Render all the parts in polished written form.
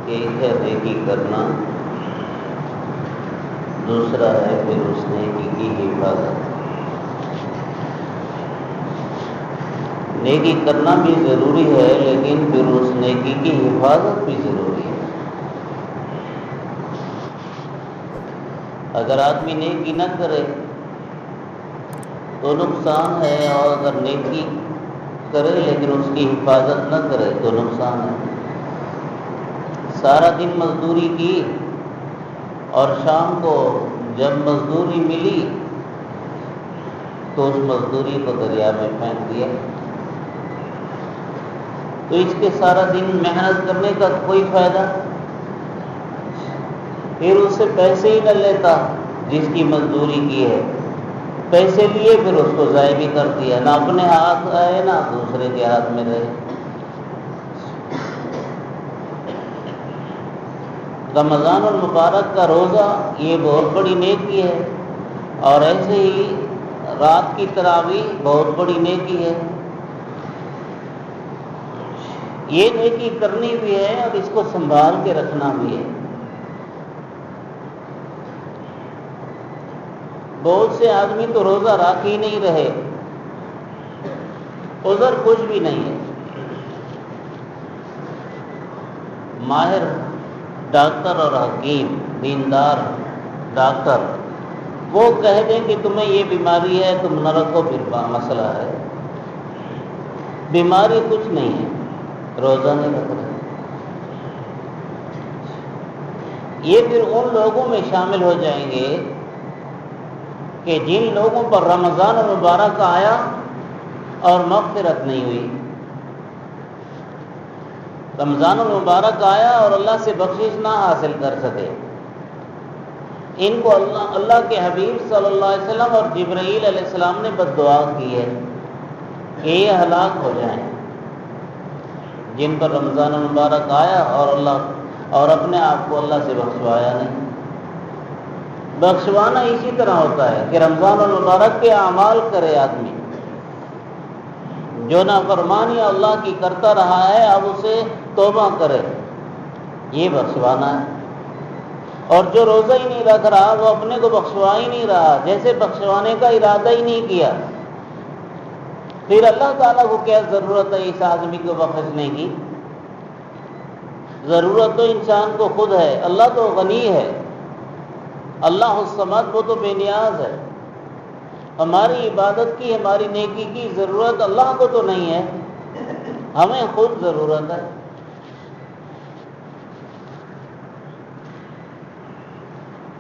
ایک ہے نیکی کرنا، دوسرا ہے پھر اس نیکی کی حفاظت۔ نیکی کرنا بھی ضروری ہے، لیکن پھر اس نیکی کی حفاظت بھی ضروری ہے۔ اگر آدمی نیکی نہ کرے تو نقصان ہے، اور اگر نیکی کرے لیکن اس کی حفاظت نہ کرے تو نقصان ہے۔ سارا دن مزدوری کی اور شام کو جب مزدوری ملی تو اس مزدوری کو دریا میں پھینک دیا، تو اس کے سارا دن محنت کرنے کا کوئی فائدہ؟ پھر اس سے پیسے ہی نہ لیتا جس کی مزدوری کی ہے، پیسے لیے پھر اس کو ضائع بھی کر دیا، نہ اپنے ہاتھ آئے نہ دوسرے کے ہاتھ میں رہے۔ رمضان المبارک کا روزہ یہ بہت بڑی نیکی ہے، اور ایسے ہی رات کی تراویح بہت بڑی نیکی ہے۔ یہ نیکی کرنی بھی ہے اور اس کو سنبھال کے رکھنا بھی ہے۔ بہت سے آدمی تو روزہ رکھ ہی نہیں رہے، عذر کچھ بھی نہیں ہے۔ ماہر ڈاکٹر اور حکیم دیندار ڈاکٹر وہ کہہ دیں کہ تمہیں یہ بیماری ہے، تم نہ رکھو، پھر مسئلہ ہے۔ بیماری کچھ نہیں ہے، روزہ نہیں رکھ رہے۔ یہ پھر ان لوگوں میں شامل ہو جائیں گے کہ جن لوگوں پر رمضان المبارک آیا اور مغفرت نہیں ہوئی۔ رمضان المبارک آیا اور اللہ سے بخشش نہ حاصل کر سکے، ان کو اللہ کے حبیب صلی اللہ علیہ وسلم اور جبرائیل علیہ السلام نے بد دعا کی ہے کہ یہ ہلاک ہو جائیں، جن پر رمضان المبارک آیا اور اپنے آپ کو اللہ سے بخشوایا نہیں۔ بخشوانا اسی طرح ہوتا ہے کہ رمضان المبارک کے اعمال کرے آدمی، جو نافرمانی اللہ کی کرتا رہا ہے اب اسے توبہ کرے، یہ بخشوانا ہے۔ اور جو روزہ ہی نہیں رکھ رہا وہ اپنے کو بخشوا ہی نہیں رہا، جیسے بخشوانے کا ارادہ ہی نہیں کیا، پھر اللہ تعالیٰ کو کیا ضرورت ہے اس آدمی کو بخشنے کی؟ ضرورت تو انسان کو خود ہے۔ اللہ تو غنی ہے، اللہ الصمد، وہ تو بے نیاز ہے۔ ہماری عبادت کی، ہماری نیکی کی ضرورت اللہ کو تو نہیں ہے، ہمیں خود ضرورت ہے۔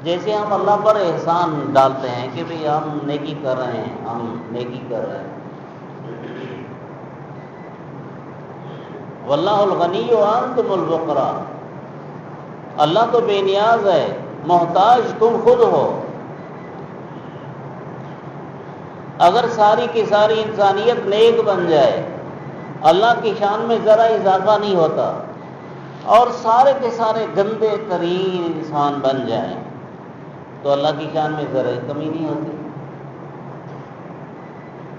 جیسے ہم اللہ پر احسان ڈالتے ہیں کہ بھئی ہم نیکی کر رہے ہیں، ہم نیکی کر رہے ہیں۔ واللہ الغنی وانتم الفقراء، اللہ تو بے نیاز ہے، محتاج تم خود ہو۔ اگر ساری کی ساری انسانیت نیک بن جائے، اللہ کی شان میں ذرا اضافہ نہیں ہوتا، اور سارے کے سارے گندے ترین انسان بن جائیں تو اللہ کی شان میں ذرا کمی نہیں ہوتی۔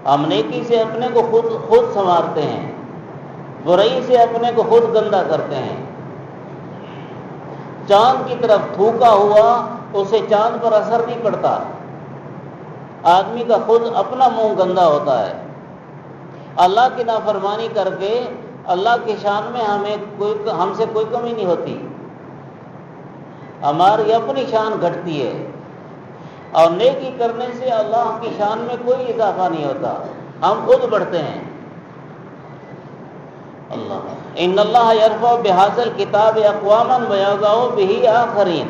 ہم نیکی سے اپنے کو خود سنوارتے ہیں، برائی سے اپنے کو خود گندا کرتے ہیں۔ چاند کی طرف تھوکا ہوا اسے چاند پر اثر نہیں پڑتا، آدمی کا خود اپنا منہ گندا ہوتا ہے۔ اللہ کی نافرمانی کر کے اللہ کی شان میں ہم سے کوئی کمی نہیں ہوتی، ہماری اپنی شان گھٹتی ہے، اور نیکی کرنے سے اللہ کی شان میں کوئی اضافہ نہیں ہوتا، ہم خود بڑھتے ہیں۔ اللہ ان اللہ یرفع بہذا الکتاب اقواما ویضع بہ آخرین،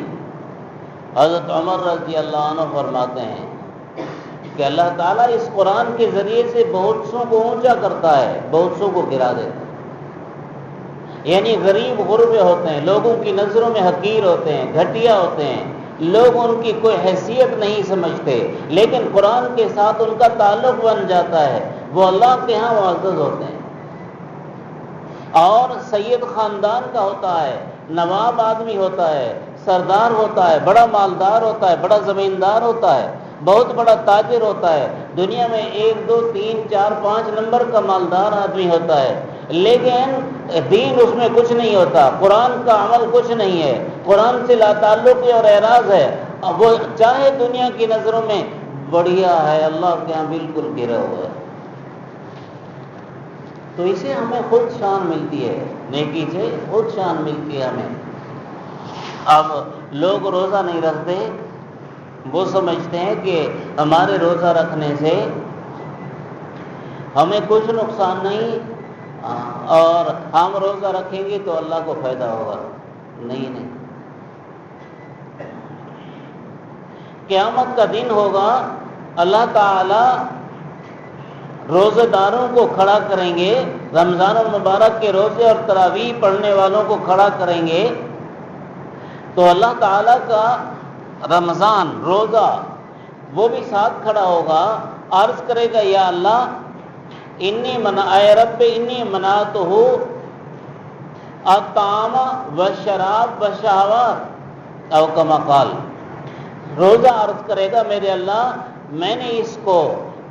حضرت عمر رضی اللہ عنہ فرماتے ہیں کہ اللہ تعالیٰ اس قرآن کے ذریعے سے بہت سوں کو اونچا کرتا ہے، بہت سوں کو گرا دیتا ہے۔ یعنی غریب غربے ہوتے ہیں، لوگوں کی نظروں میں حقیر ہوتے ہیں، گھٹیا ہوتے ہیں، لوگ ان کی کوئی حیثیت نہیں سمجھتے، لیکن قرآن کے ساتھ ان کا تعلق بن جاتا ہے، وہ اللہ کے ہاں معزز ہوتے ہیں۔ اور سید خاندان کا ہوتا ہے، نواب آدمی ہوتا ہے، سردار ہوتا ہے، بڑا مالدار ہوتا ہے، بڑا زمیندار ہوتا ہے، بہت بڑا تاجر ہوتا ہے، دنیا میں 1 2 3 4 5 نمبر کا مالدار آدمی ہوتا ہے، لیکن دین اس میں کچھ نہیں ہوتا، قرآن کا عمل کچھ نہیں ہے، قرآن سے لا تعلق اور اعراض ہے، اب وہ چاہے دنیا کی نظروں میں بڑھیا ہے، اللہ کے ہاں بالکل گرا ہوا ہے۔ تو اسے ہمیں خود شان ملتی ہے، نیکی سے خود شان ملتی ہے ہمیں۔ اب لوگ روزہ نہیں رکھتے، وہ سمجھتے ہیں کہ ہمارے روزہ رکھنے سے ہمیں کچھ نقصان نہیں، اور ہم روزہ رکھیں گے تو اللہ کو فائدہ ہوگا۔ نہیں، قیامت کا دن ہوگا، اللہ تعالی روزہ داروں کو کھڑا کریں گے، رمضان المبارک کے روزے اور تراویح پڑھنے والوں کو کھڑا کریں گے، تو اللہ تعالیٰ کا رمضان روزہ وہ بھی ساتھ کھڑا ہوگا، عرض کرے گا یا اللہ اے رب انی منعتہ الطعام والشراب والشہوات او کما قال۔ روزہ عرض کرے گا میرے اللہ میں نے اس کو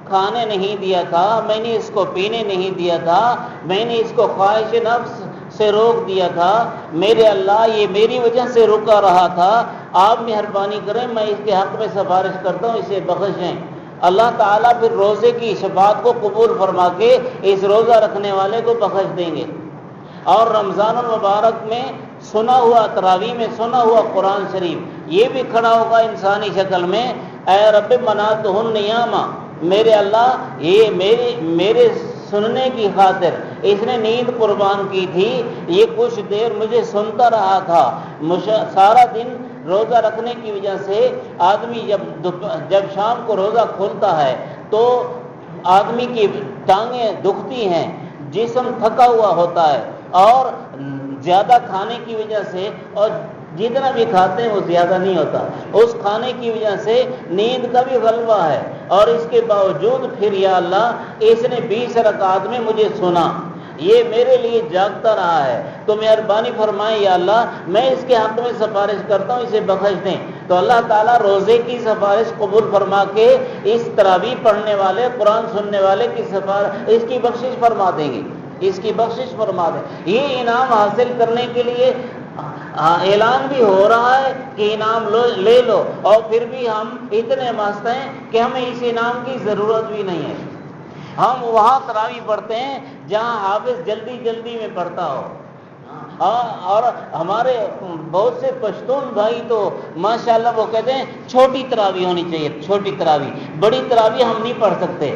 کھانے نہیں دیا تھا، میں نے اس کو پینے نہیں دیا تھا، میں نے اس کو خواہش نفس سے روک دیا تھا، میرے اللہ یہ میری وجہ سے رکا رہا تھا، آپ مہربانی کریں، میں اس کے حق میں سفارش کرتا ہوں، اسے بخشیں۔ اللہ تعالیٰ پھر روزے کی شفاعت کو قبول فرما کے اس روزہ رکھنے والے کو بخش دیں گے۔ اور رمضان المبارک میں سنا ہوا، تراویح میں سنا ہوا قرآن شریف یہ بھی کھڑا ہوگا انسانی شکل میں، اے رب منعتہ النیام، میرے اللہ یہ میرے سننے کی خاطر اس نے نیند قربان کی تھی، یہ کچھ دیر مجھے سنتا رہا تھا۔ سارا دن روزہ رکھنے کی وجہ سے آدمی جب شام کو روزہ کھولتا ہے تو آدمی کی ٹانگیں دکھتی ہیں، جسم تھکا ہوا ہوتا ہے، اور زیادہ کھانے کی وجہ سے، اور جتنا بھی کھاتے ہیں وہ زیادہ نہیں ہوتا، اس کھانے کی وجہ سے نیند کا بھی غلبہ ہے، اور اس کے باوجود پھر یا اللہ اس نے 20 رکعات میں مجھے سنا، یہ میرے لیے جاگتا رہا ہے، تو مہربانی فرمائیں یا اللہ میں اس کے حق میں سفارش کرتا ہوں، اسے بخش دیں۔ تو اللہ تعالیٰ روزے کی سفارش قبول فرما کے اس تراویح پڑھنے والے، قرآن سننے والے کی سفارش، اس کی بخشش فرما دیں گے، اس کی بخشش فرما دیں۔ یہ انعام حاصل کرنے کے لیے اعلان بھی ہو رہا ہے کہ انعام لے لو، اور پھر بھی ہم اتنے مست ہیں کہ ہمیں اس انعام کی ضرورت بھی نہیں ہے۔ ہم وہاں تراویح پڑھتے ہیں جہاں حافظ جلدی جلدی میں پڑھتا ہو، اور ہمارے بہت سے پشتون بھائی تو ماشاءاللہ وہ کہتے ہیں چھوٹی تراویح ہونی چاہیے، چھوٹی تراویح، بڑی تراویح ہم نہیں پڑھ سکتے،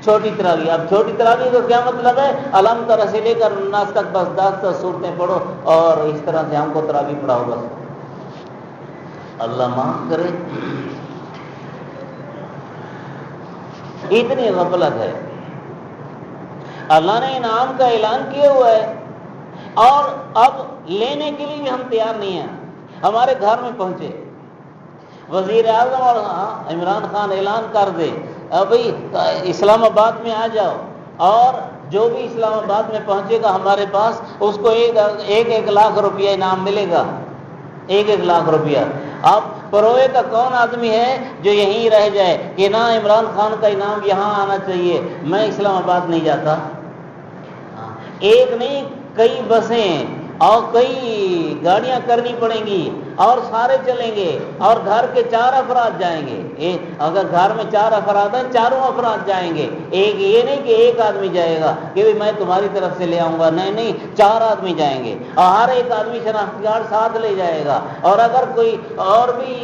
چھوٹی تراویح۔ اب چھوٹی تراویح کا کیا مطلب ہے؟ الحم تر سے لے کر الناس تک بس 10 صورتیں پڑھو اور اس طرح سے ہم کو تراویح پڑھاؤ بس۔ اللہ معاف کرے، اتنی غفلت ہے۔ اللہ نے انعام کا اعلان کیا ہوا ہے، اور اب لینے کے لیے بھی ہم تیار نہیں ہیں۔ ہمارے گھر میں پہنچے وزیر اعظم اور عمران خان اعلان کر دے بھائی اسلام آباد میں آ جاؤ، اور جو بھی اسلام آباد میں پہنچے گا ہمارے پاس اس کو 1 لاکھ روپیہ انعام ملے گا، 1 لاکھ روپیہ۔ اب پروئے کا کون آدمی ہے جو یہیں رہ جائے کہ نہ عمران خان کا انعام یہاں آنا چاہیے، میں اسلام آباد نہیں جاتا؟ ایک نہیں کئی بسیں اور کئی گاڑیاں کرنی پڑیں گی، اور سارے چلیں گے، اور گھر کے 4 افراد جائیں گے۔ اگر گھر میں 4 افراد ہیں، چاروں افراد جائیں گے، ایک یہ نہیں کہ ایک آدمی جائے گا کہ میں تمہاری طرف سے لے آؤں گا، نہیں، 4 آدمی جائیں گے، اور ہر ایک آدمی شناختی کارڈ ساتھ لے جائے گا، اور اگر کوئی اور بھی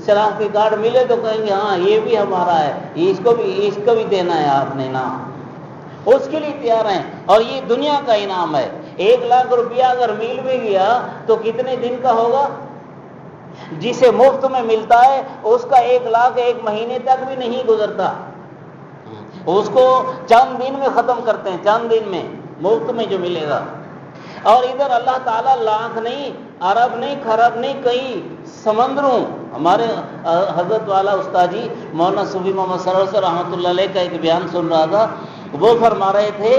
شناختی کارڈ ملے تو کہیں گے ہاں یہ بھی ہمارا ہے، اس کو بھی دینا ہے آپ نے نام، اس کے لیے تیار ہیں۔ اور یہ دنیا کا انعام ہے۔ 1 لاکھ روپیہ اگر مل بھی گیا تو کتنے دن کا ہوگا؟ جسے مفت میں ملتا ہے اس کا 1 لاکھ 1 مہینے تک بھی نہیں گزرتا، اس کو چند دن میں ختم کرتے ہیں، چند دن میں مفت میں جو ملے گا۔ اور ادھر اللہ تعالیٰ لاکھ نہیں، ارب نہیں، خرب نہیں، کئی سمندروں، ہمارے حضرت والا استاد جی مولانا صوفی محمد سرور سے رحمۃ اللہ علیہ کا ایک بیان سن رہا تھا، وہ فرما رہے تھے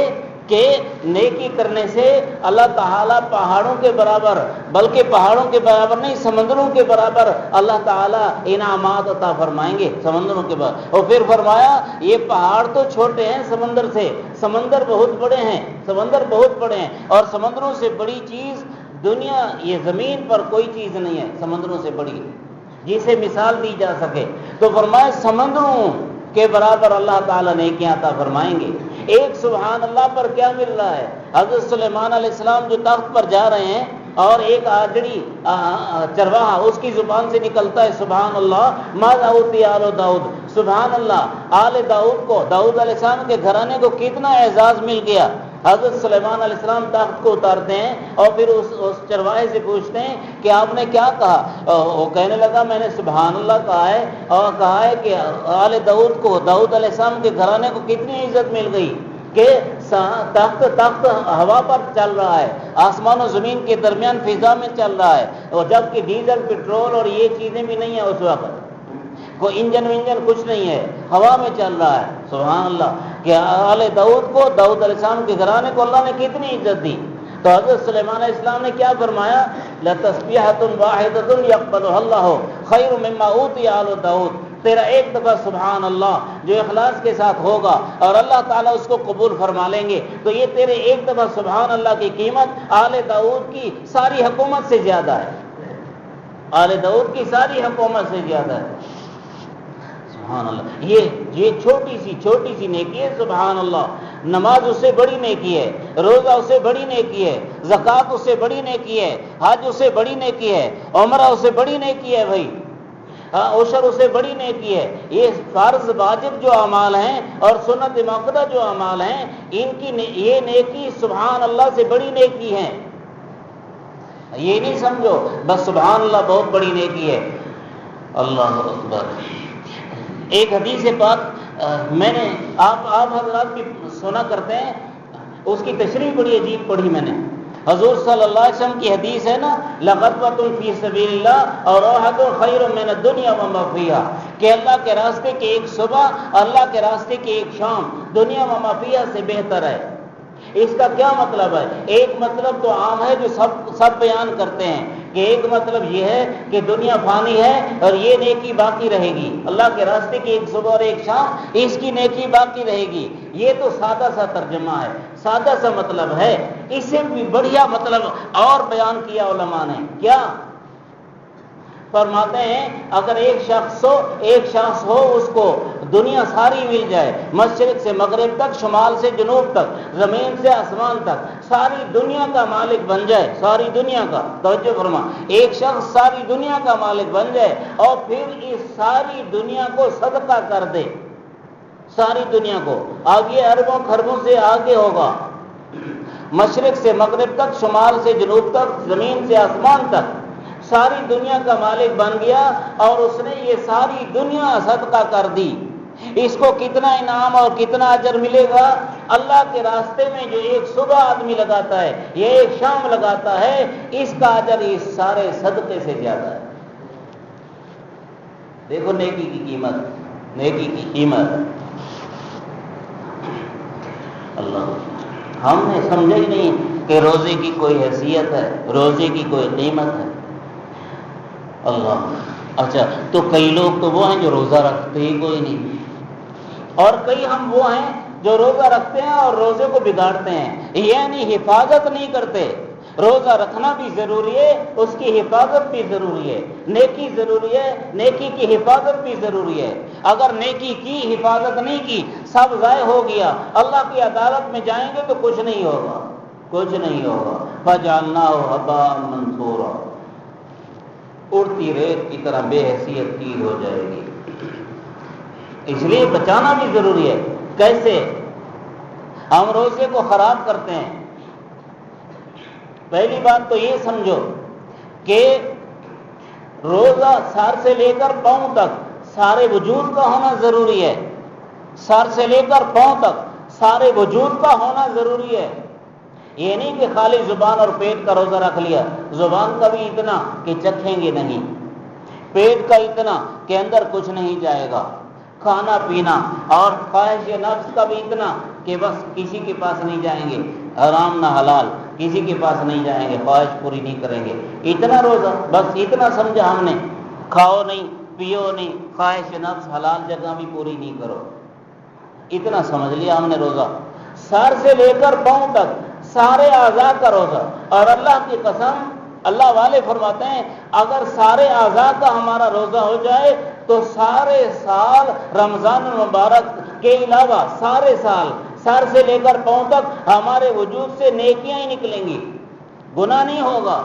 کہ نیکی کرنے سے اللہ تعالیٰ پہاڑوں کے برابر، بلکہ پہاڑوں کے برابر نہیں، سمندروں کے برابر اللہ تعالیٰ انعامات عطا فرمائیں گے، سمندروں کے برابر۔ اور پھر فرمایا یہ پہاڑ تو چھوٹے ہیں سمندر سے، سمندر بہت بڑے ہیں، سمندر بہت بڑے ہیں، اور سمندروں سے بڑی چیز دنیا، یہ زمین پر کوئی چیز نہیں ہے سمندروں سے بڑی جسے مثال دی جا سکے۔ تو فرمایا سمندروں کے برابر اللہ تعالیٰ نیکیاں عطا فرمائیں گے۔ ایک سبحان اللہ پر کیا مل رہا ہے؟ حضرت سلیمان علیہ السلام جو تخت پر جا رہے ہیں اور ایک آجڑی چرواہا اس کی زبان سے نکلتا ہے سبحان اللہ ماذا اوتی آل داؤد، سبحان اللہ آل داؤد کو، داؤد علیہ السلام کے گھرانے کو کتنا اعزاز مل گیا۔ حضرت سلیمان علیہ السلام تخت کو اتارتے ہیں اور پھر اس چرواہے سے پوچھتے ہیں کہ آپ نے کیا کہا؟ وہ کہنے لگا میں نے سبحان اللہ کہا ہے، اور کہا ہے کہ آل داؤد کو، داؤد علیہ السلام کے گھرانے کو کتنی عزت مل گئی کہ تخت ہوا پر چل رہا ہے، آسمان و زمین کے درمیان فضا میں چل رہا ہے، اور جبکہ ڈیزل پٹرول اور یہ چیزیں بھی نہیں ہیں، اس وقت کوئی انجن ونجن کچھ نہیں ہے، ہوا میں چل رہا ہے۔ سبحان اللہ کہ آل داؤد کو، داؤد علیہ السلام کے گھرانے کو اللہ نے کتنی عزت دی۔ تو حضرت سلیمان علیہ السلام نے کیا فرمایا؟ لَتَسْبِحَةٌ وَاحِدَةٌ يَقْبَلُهَا اللَّهُ خَيْرٌ مِّمَّا أُوتِيَ آلُ داؤد۔ تیرا ایک دفعہ سبحان اللہ جو اخلاص کے ساتھ ہوگا اور اللہ تعالیٰ اس کو قبول فرما لیں گے، تو یہ تیرے ایک دفعہ سبحان اللہ کی قیمت آل داؤد کی ساری حکومت سے زیادہ ہے، آل داؤد کی ساری حکومت سے زیادہ ہے۔ سبحان اللہ، یہ چھوٹی سی نیکی ہے۔ سبحان اللہ، نماز اس سے بڑی نیکی ہے، روزہ اس سے بڑی نیکی ہے، زکوٰۃ اس سے بڑی نیکی ہے، حج اس سے بڑی نیکی ہے، عمرہ اس سے بڑی نیکی ہے بھائی، عشر اس سے بڑی نیکی ہے۔ یہ فرض واجب جو اعمال ہیں اور سنت مؤکدہ جو اعمال ہیں، ان کی یہ نیکی سبحان اللہ سے بڑی نیکی ہے۔ یہ نہیں سمجھو بس سبحان اللہ بہت بڑی نیکی ہے۔ اللہ اکبر۔ ایک حدیث پاک میں نے آپ حضرات بھی سنا کرتے ہیں، اس کی تشریح بڑی عجیب پڑھی میں نے۔ حضور صلی اللہ علیہ وسلم کی حدیث ہے نا، لَغَدْوَةٌ فِي سَبِيلِ اللَّهِ اور رَوْحَةٌ خَيْرٌ مِّنَ الدُّنْيَا وَمَا فِيهَا، کہ اللہ کے راستے کی ایک صبح، اللہ کے راستے کی ایک شام دنیا وما فیہا سے بہتر ہے۔ اس کا کیا مطلب ہے؟ ایک مطلب تو عام ہے جو سب بیان کرتے ہیں کہ ایک مطلب یہ ہے کہ دنیا فانی ہے اور یہ نیکی باقی رہے گی، اللہ کے راستے کی ایک صبح اور ایک شام اس کی نیکی باقی رہے گی۔ یہ تو سادہ سا ترجمہ ہے، سادہ سا مطلب ہے۔ اس سے بھی بڑھیا مطلب اور بیان کیا علماء نے۔ کیا فرماتے ہیں؟ اگر ایک شخص ہو اس کو دنیا ساری مل جائے، مشرق سے مغرب تک، شمال سے جنوب تک، زمین سے آسمان تک، ساری دنیا کا مالک بن جائے، ساری دنیا کا، توجہ فرما، ایک شخص ساری دنیا کا مالک بن جائے اور پھر اس ساری دنیا کو صدقہ کر دے، ساری دنیا کو، آگے اربوں خربوں سے آگے ہوگا، مشرق سے مغرب تک، شمال سے جنوب تک، زمین سے آسمان تک، ساری دنیا کا مالک بن گیا اور اس نے یہ ساری دنیا صدقہ کر دی، اس کو کتنا انعام اور کتنا اجر ملے گا؟ اللہ کے راستے میں جو ایک صبح آدمی لگاتا ہے، یہ ایک شام لگاتا ہے، اس کا اجر اس سارے صدقے سے زیادہ ہے۔ دیکھو نیکی کی قیمت، نیکی کی قیمت۔ اللہ، ہم نے سمجھا ہی نہیں کہ روزے کی کوئی حیثیت ہے، روزے کی کوئی قیمت ہے۔ اللہ، اچھا تو کئی لوگ تو وہ ہیں جو روزہ رکھتے ہی کوئی نہیں، اور کئی ہم وہ ہیں جو روزہ رکھتے ہیں اور روزے کو بگاڑتے ہیں، یعنی حفاظت نہیں کرتے۔ روزہ رکھنا بھی ضروری ہے، اس کی حفاظت بھی ضروری ہے، نیکی ضروری ہے، نیکی کی حفاظت بھی ضروری ہے۔ اگر نیکی کی حفاظت نہیں کی، سب ضائع ہو گیا، اللہ کی عدالت میں جائیں گے تو کچھ نہیں ہوگا، کچھ نہیں ہوگا۔ فَجَعَلْنَاهُ هَبَاءً مَنثُورًا، اڑتی ریت کی طرح بے حیثیت تیر ہو جائے گی۔ اس لیے بچانا بھی ضروری ہے۔ کیسے ہم روزے کو خراب کرتے ہیں؟ پہلی بات تو یہ سمجھو کہ روزہ سر سے لے کر پاؤں تک سارے وجود کا ہونا ضروری ہے، سر سے لے کر پاؤں تک سارے وجود کا ہونا ضروری ہے۔ یہ نہیں کہ خالی زبان اور پیٹ کا روزہ رکھ لیا، زبان کا بھی اتنا کہ چکھیں گے نہیں، پیٹ کا اتنا کہ اندر کچھ نہیں جائے گا، کھانا پینا اور خواہش نفس کا بھی اتنا کہ بس کسی کے پاس نہیں جائیں گے، حرام نہ حلال کسی کے پاس نہیں جائیں گے، خواہش پوری نہیں کریں گے، اتنا روزہ، بس اتنا سمجھا ہم نے، کھاؤ نہیں پیو نہیں، خواہش نفس حلال جگہ بھی پوری نہیں کرو، اتنا سمجھ لیا ہم نے روزہ۔ سر سے لے کر پاؤں تک سارے اعضاء کا روزہ، اور اللہ کی قسم اللہ والے فرماتے ہیں اگر سارے اعضاء کا ہمارا روزہ ہو جائے تو سارے سال رمضان المبارک کے علاوہ سارے سال سر سے لے کر پاؤں تک ہمارے وجود سے نیکیاں ہی نکلیں گی، گناہ نہیں ہوگا۔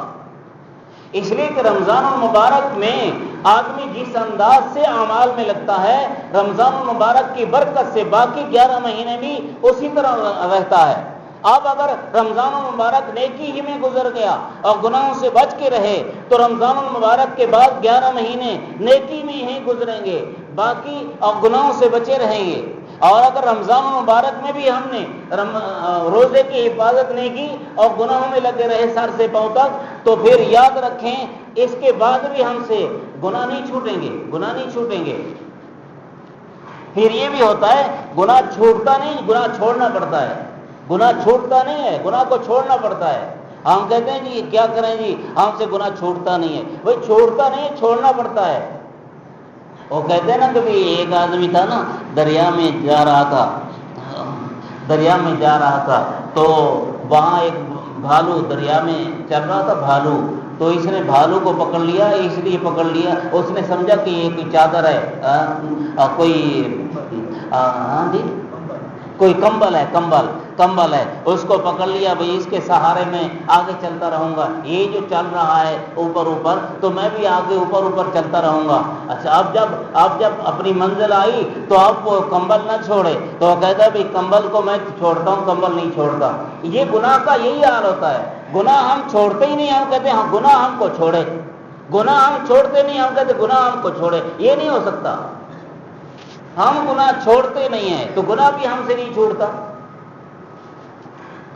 اس لیے کہ رمضان المبارک میں آدمی جس انداز سے اعمال میں لگتا ہے، رمضان المبارک کی برکت سے باقی 11 مہینے بھی اسی طرح رہتا ہے۔ اب اگر رمضان المبارک نیکی ہی میں گزر گیا اور گناہوں سے بچ کے رہے تو رمضان المبارک کے بعد 11 مہینے نیکی میں ہی گزریں گے، باقی اور گناہوں سے بچے رہیں گے۔ اور اگر رمضان المبارک میں بھی ہم نے روزے کی حفاظت نہیں کی اور گناہوں میں لگے رہے سر سے پاؤں تک، تو پھر یاد رکھیں اس کے بعد بھی ہم سے گناہ نہیں چھوٹیں گے، گناہ نہیں چھوٹیں گے۔ پھر یہ بھی ہوتا ہے گناہ چھوٹتا نہیں، گناہ چھوڑنا پڑتا ہے، گناہ چھوٹتا نہیں ہے، گناہ کو چھوڑنا پڑتا ہے۔ ہم کہتے ہیں جی کیا کریں جی ہم سے گناہ چھوٹتا نہیں ہے، بھائی چھوڑتا نہیں ہے، چھوڑنا پڑتا ہے۔ وہ کہتے ہیں نا کبھی ایک آدمی تھا نا دریا میں جا رہا تھا تو وہاں ایک بھالو دریا میں چل رہا تھا، بھالو، تو اس نے بھالو کو پکڑ لیا، اس لیے پکڑ لیا اس نے سمجھا کہ یہ کوئی چادر ہے، کوئی کمبل ہے، کمبل ہے، اس کو پکڑ لیا، بھئی اس کے سہارے میں آگے چلتا رہوں گا، یہ جو چل رہا ہے اوپر تو میں بھی آگے اوپر چلتا رہوں گا۔ اچھا اب جب اپنی منزل آئی تو اب وہ کمبل نہ چھوڑے، تو وہ کہتا ہے بھئی کمبل کو میں چھوڑتا ہوں، کمبل نہیں چھوڑتا۔ یہ گناہ کا یہی حال ہوتا ہے، گناہ ہم چھوڑتے ہی نہیں، ہم کہتے ہیں ہاں گناہ ہم کو چھوڑے، گناہ ہم چھوڑتے نہیں، ہم کہتے گناہ ہم کو چھوڑے، یہ نہیں ہو سکتا۔ ہم گناہ چھوڑتے نہیں ہیں تو گناہ بھی ہم سے نہیں چھوڑتا،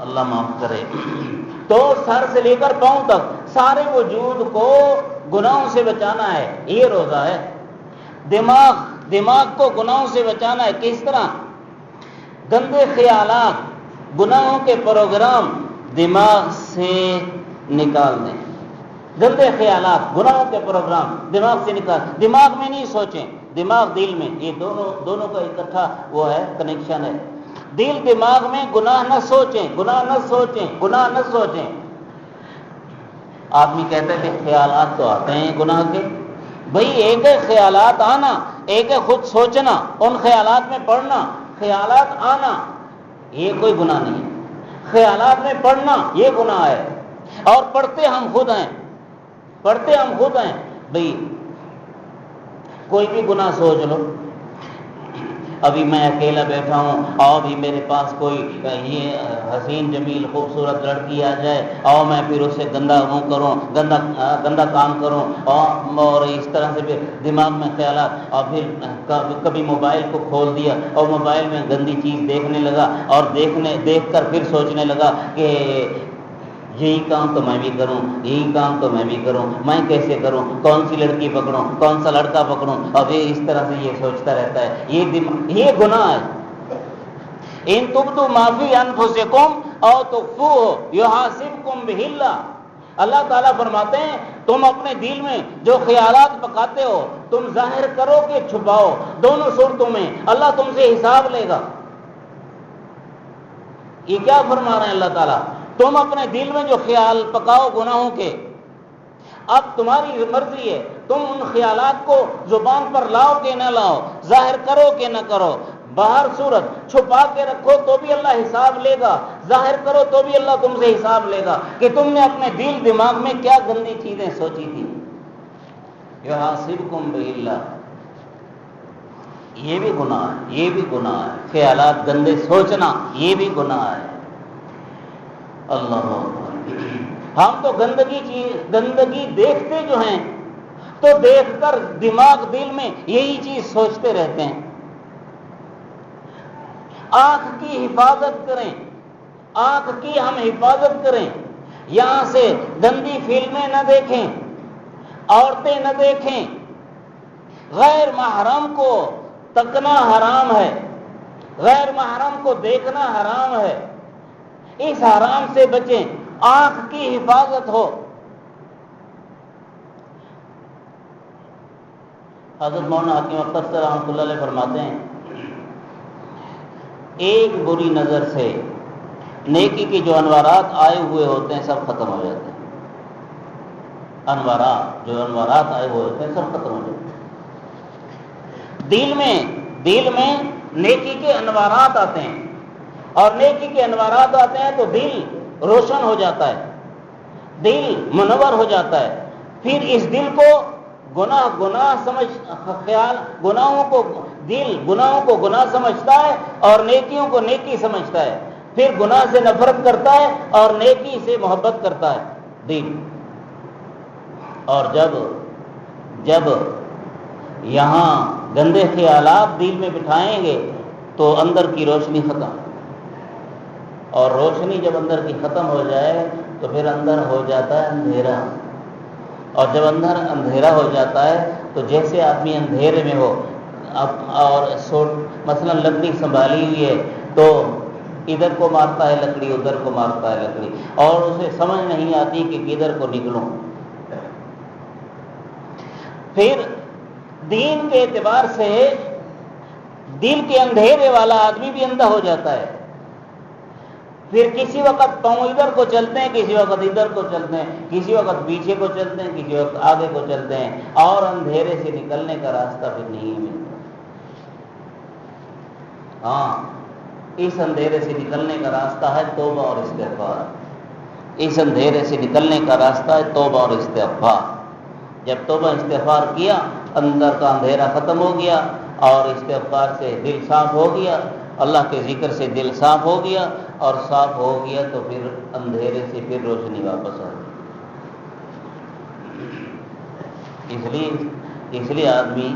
اللہ معاف کرے۔ تو سر سے لے کر پاؤں تک سارے وجود کو گناہوں سے بچانا ہے، یہ روزہ ہے۔ دماغ کو گناہوں سے بچانا ہے، کس طرح؟ گندے خیالات، گناہوں کے پروگرام دماغ سے نکال دیں، گندے خیالات گناہوں کے پروگرام دماغ سے نکال، دماغ میں نہیں سوچیں، دماغ دل میں، یہ دونوں کا اکٹھا وہ ہے، کنیکشن ہے۔ دل دماغ میں گناہ نہ سوچیں، گناہ نہ سوچیں، گناہ نہ سوچیں۔ آدمی کہتے ہیں کہ خیالات تو آتے ہیں گناہ کے، بھئی ایک ہے خیالات آنا، ایک ہے خود سوچنا، ان خیالات میں پڑھنا، خیالات آنا یہ کوئی گناہ نہیں ہے، خیالات میں پڑھنا یہ گناہ ہے، اور پڑھتے ہم خود ہیں، بھئی کوئی بھی گناہ سوچ لو، ابھی میں اکیلا بیٹھا ہوں اور بھی میرے پاس کوئی یہ حسین جمیل خوبصورت لڑکی آ جائے اور میں پھر اسے گندا کام کروں، اور اس طرح سے پھر دماغ میں خیالات، اور پھر کبھی موبائل کو کھول دیا اور موبائل میں گندی چیز دیکھنے لگا، اور دیکھ کر پھر سوچنے لگا کہ یہی کام تو میں بھی کروں، یہی کام تو میں بھی کروں، میں کیسے کروں، کون سی لڑکی پکڑوں، کون سا لڑکا پکڑوں، اب یہ اس طرح سے یہ سوچتا رہتا ہے، یہ گناہ ہے۔ ان تبدوا ما فی انفسکم او تخفوہ یحاسبکم بہ اللہ، اللہ تعالیٰ فرماتے ہیں تم اپنے دل میں جو خیالات پکاتے ہو، تم ظاہر کرو کہ چھپاؤ، دونوں صورتوں میں اللہ تم سے حساب لے گا۔ یہ کیا فرما رہے ہیں اللہ تعالیٰ؟ تم اپنے دل میں جو خیال پکاؤ گناہوں کے، اب تمہاری مرضی ہے، تم ان خیالات کو زبان پر لاؤ کہ نہ لاؤ، ظاہر کرو کہ نہ کرو، باہر صورت چھپا کے رکھو تو بھی اللہ حساب لے گا، ظاہر کرو تو بھی اللہ تم سے حساب لے گا کہ تم نے اپنے دل دماغ میں کیا گندی چیزیں سوچی تھی۔ یحاسبکم بہ، یہ بھی گناہ ہے، یہ بھی گناہ ہے، خیالات گندے سوچنا یہ بھی گناہ ہے۔ اللہ ہم تو گندگی دیکھتے جو ہیں تو دیکھ کر دماغ دل میں یہی چیز سوچتے رہتے ہیں۔ آنکھ کی حفاظت کریں، آنکھ کی ہم حفاظت کریں، یہاں سے گندی فلمیں نہ دیکھیں، عورتیں نہ دیکھیں، غیر محرم کو تکنا حرام ہے، غیر محرم کو دیکھنا حرام ہے، اس حرام سے بچیں، آنکھ کی حفاظت ہو۔ حضرت مولانا حکیم اختر صاحب رحمۃ اللہ علیہ فرماتے ہیں ایک بری نظر سے نیکی کے جو انوارات آئے ہوئے ہوتے ہیں سب ختم ہو جاتے ہیں۔ انوارات آئے ہوئے ہوتے ہیں سب ختم ہو جاتے ہیں۔ دل میں نیکی کے انوارات آتے ہیں، اور نیکی کے انوارات آتے ہیں تو دل روشن ہو جاتا ہے، دل منور ہو جاتا ہے۔ پھر اس دل کو گناہوں کو گناہ سمجھتا ہے اور نیکیوں کو نیکی سمجھتا ہے، پھر گناہ سے نفرت کرتا ہے اور نیکی سے محبت کرتا ہے دل۔ اور جب یہاں گندے خیالات دل میں بٹھائیں گے تو اندر کی روشنی ختم، اور روشنی جب اندر کی ختم ہو جائے تو پھر اندر ہو جاتا ہے اندھیرا، اور جب اندر اندھیرا ہو جاتا ہے تو جیسے آدمی اندھیرے میں ہو اور مثلا لکڑی سنبھالی ہوئی ہے تو ادھر کو مارتا ہے لکڑی، ادھر کو مارتا ہے لکڑی، اور اسے سمجھ نہیں آتی کہ کدھر کو نکلوں۔ پھر دین کے اعتبار سے دل کے اندھیرے والا آدمی بھی اندھا ہو جاتا ہے، پھر کسی وقت پاؤں ادھر کو چلتے ہیں، کسی وقت ادھر کو چلتے ہیں، کسی وقت پیچھے کو چلتے ہیں، کسی وقت آگے کو چلتے ہیں، اور اندھیرے سے نکلنے کا راستہ پھر نہیں ملتا۔ ہاں، اس اندھیرے سے نکلنے کا راستہ ہے توبہ اور استغفار۔ اس اندھیرے سے نکلنے کا راستہ ہے توبہ اور استغفار۔ جب توبہ استغفار کیا، اندر کا اندھیرا ختم ہو گیا، اور استغفار سے دل صاف ہو گیا، اللہ کے ذکر سے دل صاف ہو گیا، اور صاف ہو گیا تو پھر اندھیرے سے پھر روشنی واپس آ گئی۔ اس لیے آدمی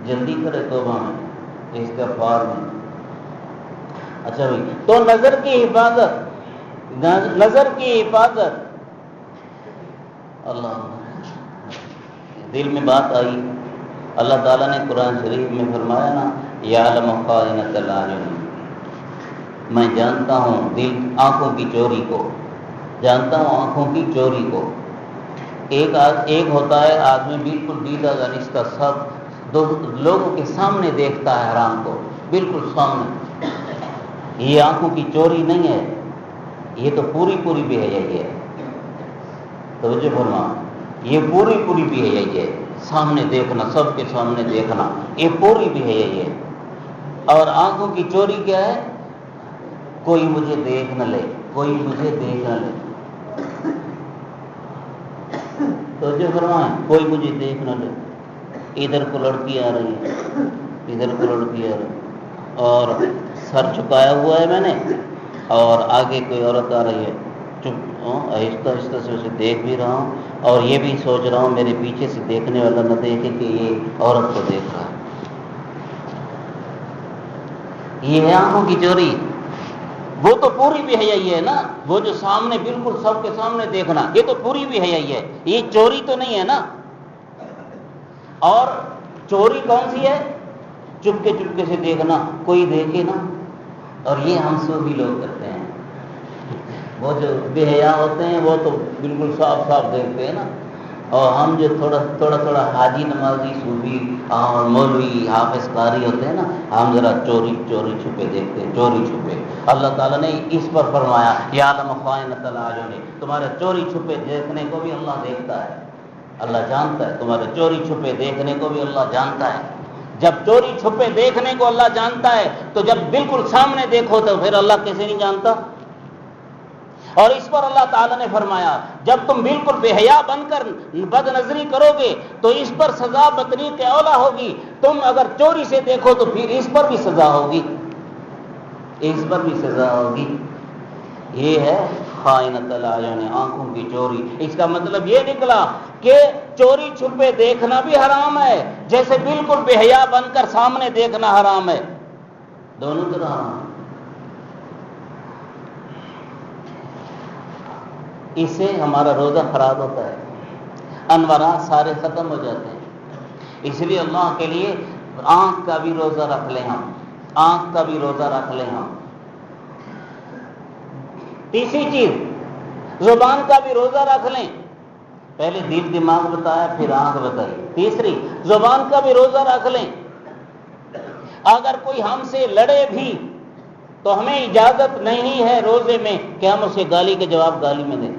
جلدی کرے توبہ میں، استغفار میں۔ اچھا بھائی، تو نظر کی حفاظت اللہ، دل میں بات آئی، اللہ تعالیٰ نے قرآن شریف میں فرمایا نا، یعلم خائنۃ الاعین، میں جانتا ہوں آنکھوں کی چوری کو، جانتا ہوں آنکھوں کی چوری کو۔ ایک ہوتا ہے آدمی بالکل دیدہ دانستہ، سب لوگوں کے سامنے دیکھتا ہے حرام کو، بالکل سامنے۔ یہ آنکھوں کی چوری نہیں ہے، یہ تو پوری بے حیائی ہے۔ توجہ فرما، یہ پوری بے حیائی ہے، سامنے دیکھنا، سب کے سامنے دیکھنا، یہ پوری بے حیائی ہے۔ اور آنکھوں کی چوری کیا ہے؟ کوئی مجھے دیکھ نہ لے، کوئی مجھے دیکھ نہ لے۔ توجہ فرمائیں، کوئی مجھے دیکھ نہ لے۔ ادھر کو لڑکی آ رہی ہے، ادھر کو لڑکی آ رہی ہے، اور سر جھکایا ہوا ہے میں نے، اور آگے کوئی عورت آ رہی ہے، آہستہ سے اسے دیکھ بھی رہا ہوں، اور یہ بھی سوچ رہا ہوں میرے پیچھے سے دیکھنے والا نہ دیکھے کہ یہ عورت کو دیکھ رہا ہے۔ یہ ہے آنکھوں کی چوری۔ وہ تو پوری بے حیائی ہے نا، وہ جو سامنے بالکل سب کے سامنے دیکھنا، یہ تو پوری بے حیائی ہے، یہ چوری تو نہیں ہے نا۔ اور چوری کون سی ہے؟ چپکے سے دیکھنا، کوئی دیکھے نا۔ اور یہ ہم سب بھی لوگ کرتے ہیں۔ وہ جو بے حیا ہوتے ہیں وہ تو بالکل صاف دیکھتے ہیں نا، اور ہم جو تھوڑا حاجی نمازی صوفی اور مولوی حافظ قاری ہوتے ہیں نا، ہم ذرا چوری چھپے دیکھتے ہیں، چوری چھپے۔ اللہ تعالیٰ نے اس پر فرمایا، یعلم خائنۃ الاعین، تمہارے چوری چھپے دیکھنے کو بھی اللہ دیکھتا ہے، اللہ جانتا ہے، تمہارے چوری چھپے دیکھنے کو بھی اللہ جانتا ہے۔ جب چوری چھپے دیکھنے کو اللہ جانتا ہے تو جب بالکل سامنے دیکھو تو پھر اللہ کیسے نہیں جانتا؟ اور اس پر اللہ تعالیٰ نے فرمایا، جب تم بالکل بے حیا بن کر بد نظری کرو گے تو اس پر سزا بطریق اولا ہوگی۔ تم اگر چوری سے دیکھو تو پھر اس پر بھی سزا ہوگی، اس پر بھی سزا ہوگی۔ یہ ہے خائنۃ الاعین، آنکھوں کی چوری۔ اس کا مطلب یہ نکلا کہ چوری چھپے دیکھنا بھی حرام ہے، جیسے بالکل بے حیا بن کر سامنے دیکھنا حرام ہے، دونوں طرح حرام۔ اس سے ہمارا روزہ خراب ہوتا ہے، انوارات سارے ختم ہو جاتے ہیں۔ اس لیے اللہ کے لیے آنکھ کا بھی روزہ رکھ لیں ہم، آنکھ کا بھی روزہ رکھ لیں ہم۔ تیسری چیز، زبان کا بھی روزہ رکھ لیں۔ پہلے دل دماغ بتایا، پھر آنکھ بتائی۔ تیسری، زبان کا بھی روزہ رکھ لیں۔ اگر کوئی ہم سے لڑے بھی تو ہمیں اجازت نہیں ہے روزے میں کہ ہم اسے گالی کے جواب گالی میں دیں،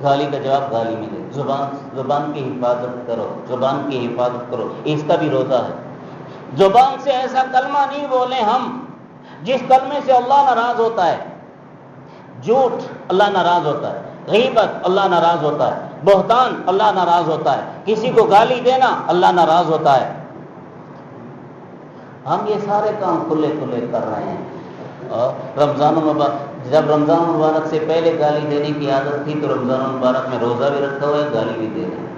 گالی کا جواب گالی میں دیں۔ زبان کی حفاظت کرو، زبان کی حفاظت کرو، اس کا بھی روزہ ہے۔ زبان سے ایسا کلمہ نہیں بولیں ہم جس کلمے سے اللہ ناراض ہوتا ہے۔ جھوٹ اللہ ناراض ہوتا ہے، غیبت اللہ ناراض ہوتا ہے، بہتان اللہ ناراض ہوتا ہے، کسی کو گالی دینا اللہ ناراض ہوتا ہے۔ ہم یہ سارے کام کھلے کھلے کر رہے ہیں۔ اور رمضان المبارک، جب رمضان المبارک سے پہلے گالی دینے کی عادت تھی تو رمضان المبارک میں روزہ بھی رکھا ہوا ہے، گالی بھی دے رہے ہیں۔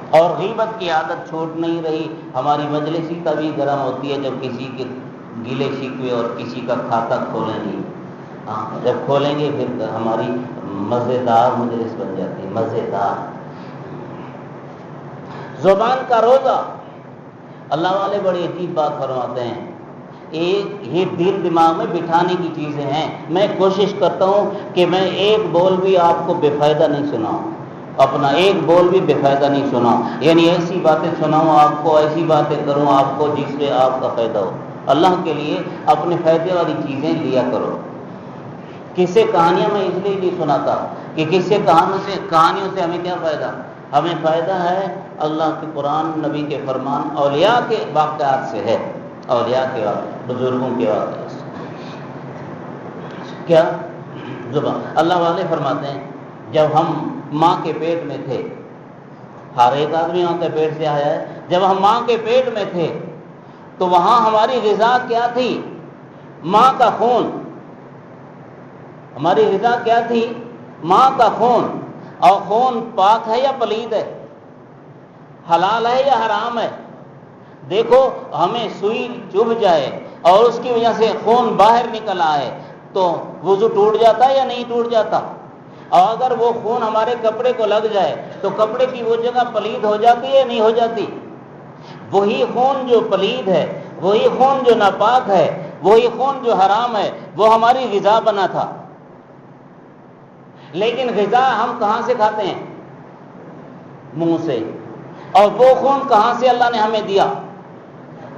اور غیبت کی عادت چھوٹ نہیں رہی۔ ہماری مجلس ہی تبھی گرم ہوتی ہے جب کسی کے گلے شکوے اور کسی کا کھاتا کھولیں گے۔ جب کھولیں گے پھر ہماری مزیدار مجلس بن جاتی ہے، مزیدار۔ زبان کا روزہ، اللہ والے بڑی عجیب بات فرماتے ہیں۔ یہ دل دماغ میں بٹھانے کی چیزیں ہیں۔ میں کوشش کرتا ہوں کہ میں ایک بول بھی آپ کو بے فائدہ نہیں سناؤں، اپنا ایک بول بھی بے فائدہ نہیں سناؤں، یعنی ایسی باتیں سناؤں آپ کو، ایسی باتیں کروں آپ کو جس سے آپ کا فائدہ ہو۔ اللہ کے لیے اپنے فائدے والی چیزیں لیا کرو۔ قصے کہانیاں میں اس لیے نہیں سناتا کہ قصے کہانیوں سے ہمیں کیا فائدہ؟ ہمیں فائدہ ہے اللہ کے قرآن، نبی کے فرمان، اولیاء کے واقعات سے ہے، اولیاء کے واقعات، بزرگوں کے واقعات سے۔ کیا زبان؟ اللہ والے فرماتے ہیں جب ہم ماں کے پیٹ میں تھے، ہر ایک آدمی ماں کے پیٹ سے آیا ہے، جب ہم ماں کے پیٹ میں تھے تو وہاں ہماری غذا کیا تھی؟ ماں کا خون۔ ہماری غذا کیا تھی؟ ماں کا خون۔ اور خون پاک ہے یا پلید ہے؟ حلال ہے یا حرام ہے؟ دیکھو، ہمیں سوئی چبھ جائے اور اس کی وجہ سے خون باہر نکل آئے تو وضو ٹوٹ جاتا ہے یا نہیں ٹوٹ جاتا؟ اور اگر وہ خون ہمارے کپڑے کو لگ جائے تو کپڑے کی وہ جگہ پلید ہو جاتی ہے یا نہیں ہو جاتی؟ وہی خون جو پلید ہے، وہی خون جو ناپاک ہے، وہی خون جو حرام ہے، وہ ہماری غذا بنا تھا۔ لیکن غذا ہم کہاں سے کھاتے ہیں؟ منہ سے۔ اور وہ خون کہاں سے اللہ نے ہمیں دیا؟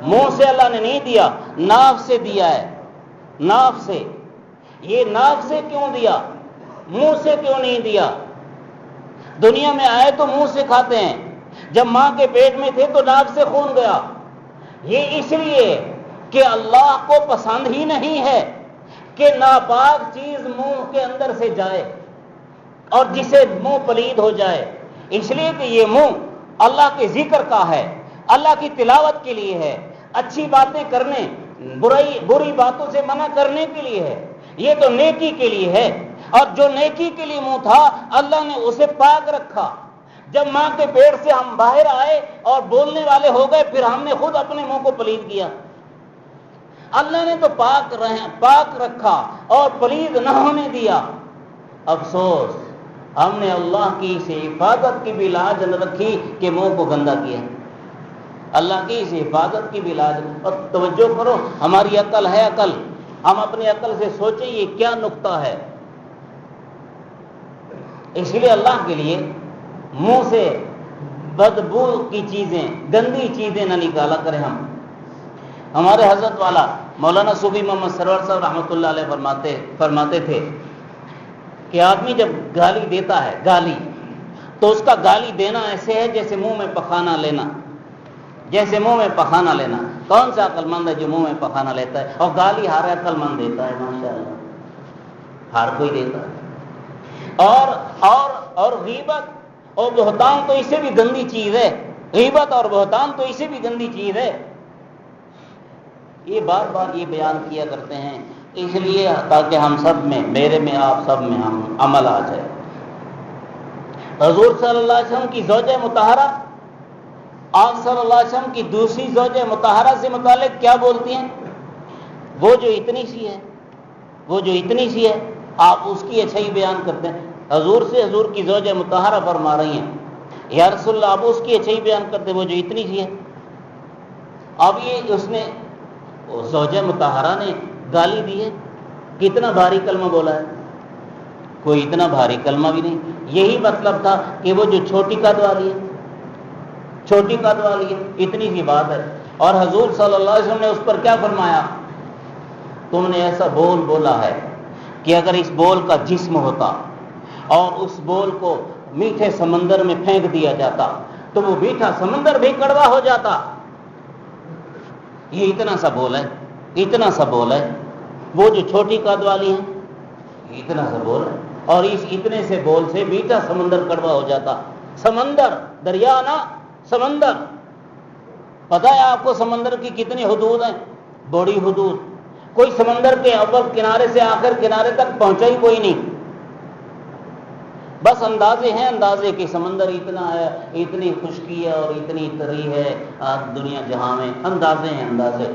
منہ سے اللہ نے نہیں دیا، ناف سے دیا ہے، ناف سے۔ یہ ناف سے کیوں دیا؟ منہ سے کیوں نہیں دیا؟ دنیا میں آئے تو منہ سے کھاتے ہیں، جب ماں کے پیٹ میں تھے تو ناف سے خون گیا۔ یہ اس لیے کہ اللہ کو پسند ہی نہیں ہے کہ ناپاک چیز منہ کے اندر سے جائے اور جسے منہ پلید ہو جائے، اس لیے کہ یہ منہ اللہ کے ذکر کا ہے، اللہ کی تلاوت کے لیے ہے، اچھی باتیں کرنے، بری باتوں سے منع کرنے کے لیے ہے، یہ تو نیکی کے لیے ہے۔ اور جو نیکی کے لیے منہ تھا اللہ نے اسے پاک رکھا۔ جب ماں کے پیٹ سے ہم باہر آئے اور بولنے والے ہو گئے پھر ہم نے خود اپنے منہ کو پلید کیا۔ اللہ نے تو پاک رکھا اور پلید نہ ہونے دیا۔ افسوس، ہم نے اللہ کی اس حفاظت کی بھی لاج نہ رکھی کہ منہ کو گندا کیا۔ اللہ کی اس حفاظت کی بھی لاج۔ اور توجہ کرو، ہماری عقل ہے عقل، ہم اپنی عقل سے سوچیں یہ کیا نقطہ ہے۔ اس لیے اللہ کے لیے منہ سے بدبو کی چیزیں، گندی چیزیں نہ نکالا کریں ہم۔ ہمارے حضرت والا مولانا صوفی محمد سرور صاحب رحمۃ اللہ علیہ فرماتے تھے کہ آدمی جب گالی دیتا ہے، گالی، تو اس کا گالی دینا ایسے ہے جیسے منہ میں پخانا لینا، جیسے منہ میں پخانا لینا۔ کون سا عقل مند ہے جو منہ میں پخانا لیتا ہے؟ اور گالی ہر عقل مند دیتا ہے، ماشاءاللہ، ہر کوئی دیتا ہے۔ اور غیبت اور بہتان تو اس سے بھی گندی چیز ہے، غیبت اور بہتان تو اس سے بھی گندی چیز ہے۔ یہ بار بار یہ بیان کیا کرتے ہیں اس لیے تاکہ ہم سب میں، میرے میں، آپ سب میں ہم عمل آ جائے۔ حضور صلی اللہ علیہ وسلم کی زوجہ مطہرہ آپ صلی اللہ علیہ وسلم کی دوسری زوجہ مطہرہ سے متعلق کیا بولتی ہیں؟ وہ جو اتنی سی ہے، وہ جو اتنی سی ہے، آپ اس کی اچھائی بیان کرتے ہیں۔ حضور سے حضور کی زوجہ مطہرہ فرما رہی ہیں، یا رسول اللہ، آپ اس کی اچھائی بیان کرتے ہیں، وہ جو اتنی سی ہے۔ اب یہ اس نے زوجہ مطہرہ نے گالی دی ہے، کتنا بھاری کلمہ بولا ہے، کوئی اتنا بھاری کلمہ بھی نہیں. یہی مطلب تھا کہ وہ جو چھوٹی قد والی ہے، چھوٹی قد والی ہے، اتنی سی بات ہے. اور حضور صلی اللہ علیہ وسلم نے اس پر کیا فرمایا؟ تم نے ایسا بول بولا ہے کہ اگر اس بول کا جسم ہوتا اور اس بول کو میٹھے سمندر میں پھینک دیا جاتا تو وہ میٹھا سمندر بھی کڑوا ہو جاتا. یہ اتنا سا بول ہے، اتنا سا بول ہے. وہ جو چھوٹی قد والی ہیں، اتنا سا بول ہے، اور اس اتنے سے بول سے میٹھا سمندر کڑوا ہو جاتا. سمندر، دریا نا، سمندر. پتہ ہے آپ کو سمندر کی کتنی حدود ہیں؟ بڑی حدود. کوئی سمندر کے اول کنارے سے آخر کنارے تک پہنچا ہی کوئی نہیں. بس اندازے ہیں، اندازے کہ سمندر اتنا ہے، اتنی خشکی ہے اور اتنی تری ہے دنیا جہاں میں. اندازے ہیں، اندازے.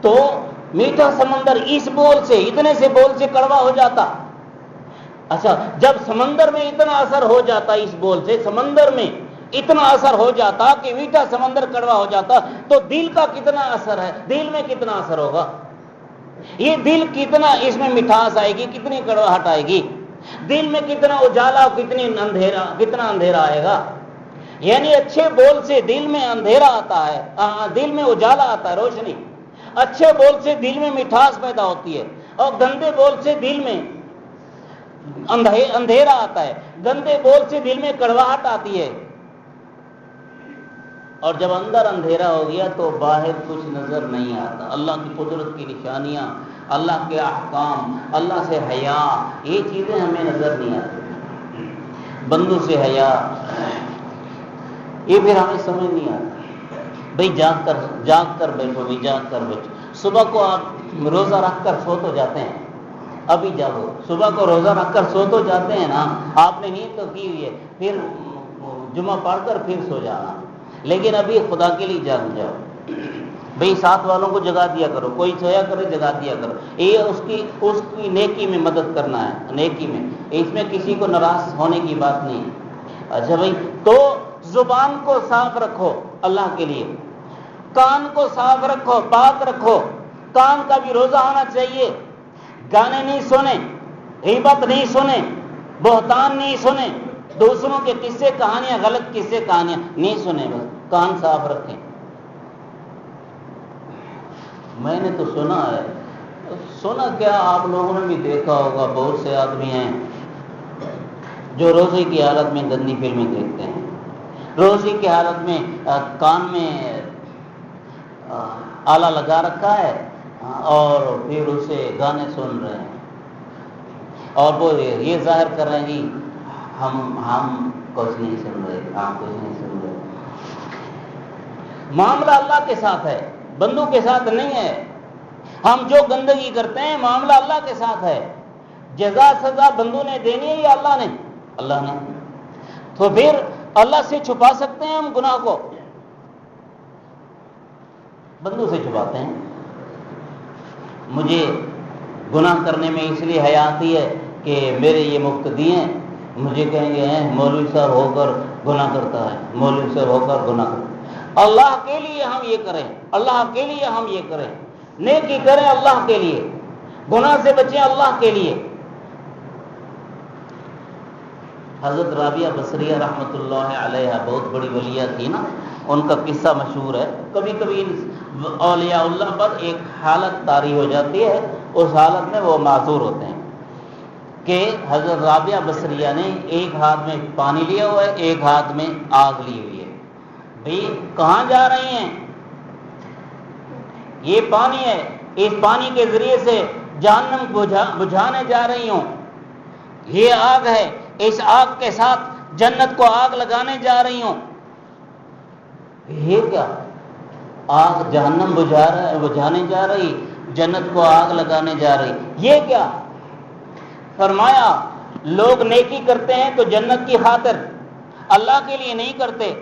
تو میٹھا سمندر اس بول سے، اتنے سے بول سے کڑوا ہو جاتا. اچھا، جب سمندر میں اتنا اثر ہو جاتا، اس بول سے سمندر میں اتنا اثر ہو جاتا کہ میٹھا سمندر کڑوا ہو جاتا، تو دل کا کتنا اثر ہے؟ دل میں کتنا اثر ہوگا؟ یہ دل کتنا، اس میں مٹھاس آئے گی، کتنی کڑواہٹ آئے گی، دل میں کتنا اجالا، کتنا اندھیرا آئے گا. یعنی اچھے بول سے دل میں اندھیرا آتا ہے، دل میں اجالا آتا ہے، روشنی. اچھے بول سے دل میں مٹھاس پیدا ہوتی ہے، اور گندے بول سے دل میں اندھیرا آتا ہے. گندے بول سے دل میں کڑواہٹ آتی ہے. اور جب اندر اندھیرا ہو گیا تو باہر کچھ نظر نہیں آتا. اللہ کی قدرت کی نشانیاں، اللہ کے احکام، اللہ سے حیا، یہ چیزیں ہمیں نظر نہیں آتی. بندوں سے حیا، یہ پھر ہمیں سمجھ نہیں آتا. بھئی جاگ کر بیٹھو، بھئی جاگ کر بیٹھو. صبح کو آپ روزہ رکھ کر سو تو جاتے ہیں، ابھی جاگو. صبح کو روزہ رکھ کر سو تو جاتے ہیں نا، آپ نے نیند تو کی ہوئی ہے، پھر جمعہ پڑھ کر پھر سو جانا. لیکن ابھی خدا کے لیے جاگ جاؤ. بھئی ساتھ والوں کو جگا دیا کرو، کوئی سویا کرے جگا دیا کرو. یہ اس کی نیکی میں مدد کرنا ہے، نیکی میں. اس میں کسی کو ناراض ہونے کی بات نہیں. اچھا بھائی، تو زبان کو صاف رکھو اللہ کے لیے، کان کو صاف رکھو، پاک رکھو. کان کا بھی روزہ ہونا چاہیے. گانے نہیں سنے، غیبت نہیں سنے، بہتان نہیں سنے، دوسروں کے قصے کہانیاں، غلط قصے کہانیاں نہیں سنے. بس کان صاف رکھیں. میں نے تو سنا ہے، سنا کیا، آپ لوگوں نے بھی دیکھا ہوگا، بہت سے آدمی ہیں جو روزے کی حالت میں گندی فلمیں دیکھتے ہیں، روزے کی حالت میں کان میں آلہ لگا رکھا ہے اور پھر اسے گانے سن رہے ہیں، اور وہ یہ ظاہر کر رہے ہیں جی ہم کچھ نہیں سن رہے، ہم کچھ نہیں سن رہے. معاملہ اللہ کے ساتھ ہے، بندوں کے ساتھ نہیں ہے. ہم جو گندگی کرتے ہیں معاملہ اللہ کے ساتھ ہے. جزا سزا بندوں نے دینی ہے یا اللہ نے؟ اللہ نے. تو پھر اللہ سے چھپا سکتے ہیں ہم گناہ کو؟ بندوں سے چھپاتے ہیں. مجھے گناہ کرنے میں اس لیے حیا آتی ہے کہ میرے یہ مقتدی ہیں، مجھے کہیں گے مولوی صاحب ہو کر گناہ کرتا ہے، مولوی صاحب ہو کر گناہ کرتا ہے. اللہ کے لیے ہم یہ کریں، اللہ کے لیے ہم یہ کریں، نیکی کریں اللہ کے لیے، گناہ سے بچیں اللہ کے لیے. حضرت رابعہ بصریہ رحمۃ اللہ علیہ بہت بڑی ولیہ تھی نا، ان کا قصہ مشہور ہے. کبھی کبھی اولیاء اللہ پر ایک حالت طاری ہو جاتی ہے، اس حالت میں وہ معذور ہوتے ہیں کہ حضرت رابعہ بصریہ نے ایک ہاتھ میں پانی لیا ہوا ہے، ایک ہاتھ میں آگ لی ہوئی ہے. بھئی کہاں جا رہی ہیں؟ یہ پانی ہے، اس پانی کے ذریعے سے جہنم بجھانے جا رہی ہوں. یہ آگ ہے، اس آگ کے ساتھ جنت کو آگ لگانے جا رہی ہوں. یہ کیا؟ آگ جہنم بجھانے جا رہی، جنت کو آگ لگانے جا رہی، یہ کیا؟ فرمایا لوگ نیکی کرتے ہیں تو جنت کی خاطر، اللہ کے لیے نہیں کرتے.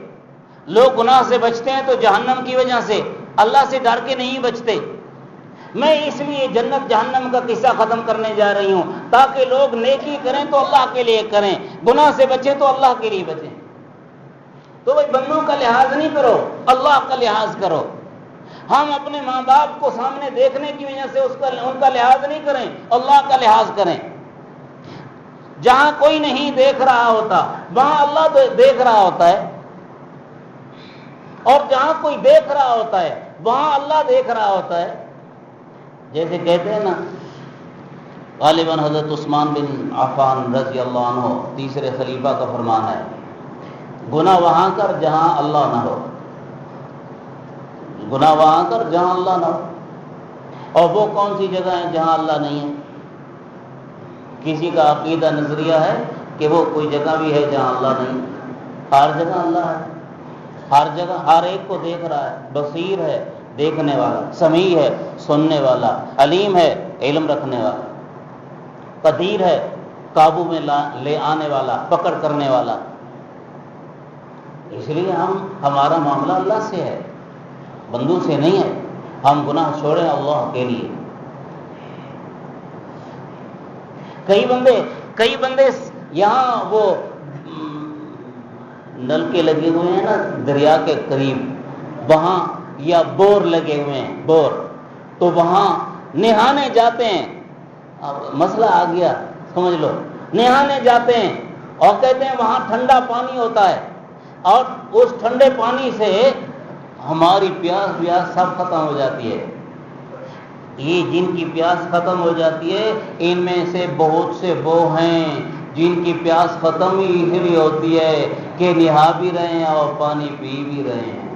لوگ گناہ سے بچتے ہیں تو جہنم کی وجہ سے، اللہ سے ڈر کے نہیں بچتے. میں اس لیے جنت جہنم کا قصہ ختم کرنے جا رہی ہوں تاکہ لوگ نیکی کریں تو اللہ کے لیے کریں، گناہ سے بچیں تو اللہ کے لیے بچیں. تو بھائی بندوں کا لحاظ نہیں کرو، اللہ کا لحاظ کرو. ہم اپنے ماں باپ کو سامنے دیکھنے کی وجہ سے ان کا لحاظ نہیں کریں، اللہ کا لحاظ کریں۔ جہاں کوئی نہیں دیکھ رہا ہوتا وہاں اللہ دیکھ رہا ہوتا ہے، اور جہاں کوئی دیکھ رہا ہوتا ہے وہاں اللہ دیکھ رہا ہوتا ہے۔ جیسے کہتے ہیں نا، غالباً حضرت عثمان بن عفان رضی اللہ عنہ تیسرے خلیفہ کا فرمان ہے، گناہ وہاں کر جہاں اللہ نہ ہو، گناہ وہاں کر جہاں اللہ نہ ہو۔ اور وہ کون سی جگہ ہے جہاں اللہ نہیں ہے؟ کسی کا عقیدہ نظریہ ہے کہ وہ کوئی جگہ بھی ہے جہاں اللہ نہیں، ہر جگہ اللہ ہے، ہر جگہ ہر ایک کو دیکھ رہا ہے، بصیر ہے دیکھنے والا، سمیع ہے سننے والا، علیم ہے علم رکھنے والا، قدیر ہے قابو میں لے آنے والا، پکڑ کرنے والا۔ اس لیے ہمارا معاملہ اللہ سے ہے، بندوں سے نہیں ہے۔ ہم گناہ چھوڑیں اللہ کے لیے۔ کئی بندے یہاں وہ نلکے لگے ہوئے ہیں نا دریا کے قریب، وہاں یا بور لگے ہوئے ہیں، بور، تو وہاں نہانے جاتے ہیں۔ اب مسئلہ آ گیا، سمجھ لو، نہانے جاتے ہیں اور کہتے ہیں وہاں ٹھنڈا پانی ہوتا ہے، اور اس ٹھنڈے پانی سے ہماری پیاس سب ختم ہو جاتی ہے۔ یہ جن کی پیاس ختم ہو جاتی ہے، ان میں سے بہت سے وہ ہیں جن کی پیاس ختم ہی اس لیے ہوتی ہے کہ نہا بھی رہے ہیں اور پانی پی بھی رہے ہیں،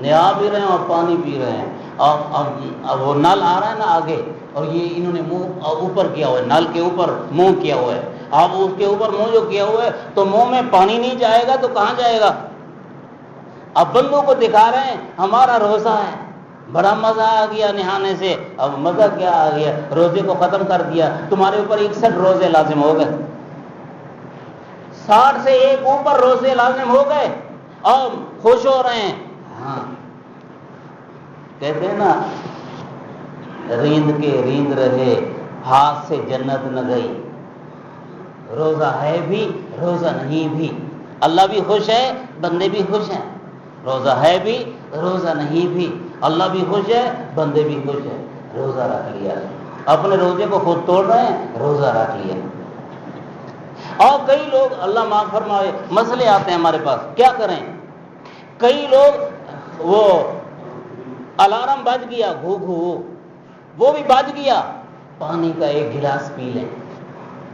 نہا بھی رہے ہیں اور پانی پی رہے ہیں۔ اب وہ نل آ رہا ہے نا آگے، اور یہ انہوں نے منہ اوپر کیا ہوا ہے، نل کے اوپر منہ کیا ہوا ہے۔ اب اس کے اوپر منہ جو کیا ہوا ہے تو منہ میں پانی نہیں جائے گا تو کہاں جائے گا؟ اب بندوں کو دکھا رہے ہیں ہمارا روزہ ہے، بڑا مزہ آ گیا نہانے سے۔ اب مزہ کیا آ گیا؟ روزے کو ختم کر دیا، تمہارے اوپر 61 روزے لازم ہو گئے، 60 سے ایک اوپر روزے لازم ہو گئے اور خوش ہو رہے ہیں۔ ہاں، کہتے ہیں نا، ریند کے ریند رہے ہاتھ سے جنت نہ گئی۔ روزہ ہے بھی روزہ نہیں بھی، اللہ بھی خوش ہے بندے بھی خوش ہیں۔ روزہ ہے بھی روزہ نہیں بھی، اللہ بھی خوش ہے بندے بھی خوش ہیں۔ روزہ رکھ لیا، اپنے روزے کو خود توڑ رہے ہیں، روزہ رکھ لیا۔ اور کئی لوگ، اللہ معاف فرمائے، مسئلے آتے ہیں ہمارے پاس، کیا کریں؟ کئی لوگ وہ الارم بج گیا، گھو گھو، وہ بھی بج گیا، پانی کا ایک گلاس پی لیں،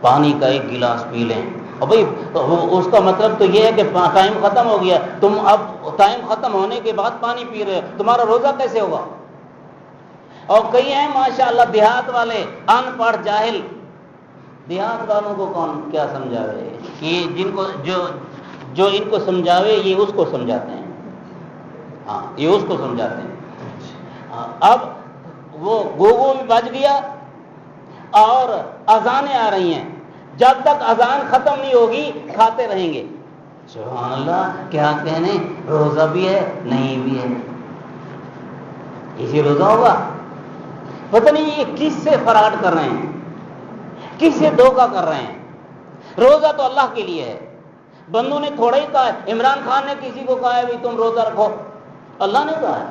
پانی کا ایک گلاس پی لیں۔ اور بھائی اس کا مطلب تو یہ ہے کہ ٹائم ختم ہو گیا، تم اب ٹائم ختم ہونے کے بعد پانی پی رہے ہو، تمہارا روزہ کیسے ہوگا؟ اور کئی ہیں ماشاءاللہ دیہات والے، ان پڑھ جاہل، دیہات والوں کو کون کیا سمجھاوے؟ یہ جن کو جو ان کو سمجھاوے یہ اس کو سمجھاتے ہیں، ہاں یہ اس کو سمجھاتے ہیں۔ اب وہ گوگو بھی بج گیا اور اذانیں آ رہی ہیں، جب تک اذان ختم نہیں ہوگی کھاتے رہیں گے۔ سبحان اللہ، کیا کہنے، روزہ بھی ہے نہیں بھی ہے، اسی روزہ ہوگا؟ پتہ نہیں یہ کس سے فراڈ کر رہے ہیں، کس سے دھوکہ کر رہے ہیں۔ روزہ تو اللہ کے لیے ہے، بندوں نے تھوڑا ہی کہا ہے۔ عمران خان نے کسی کو کہا ہے بھی تم روزہ رکھو، اللہ نے کہا ہے،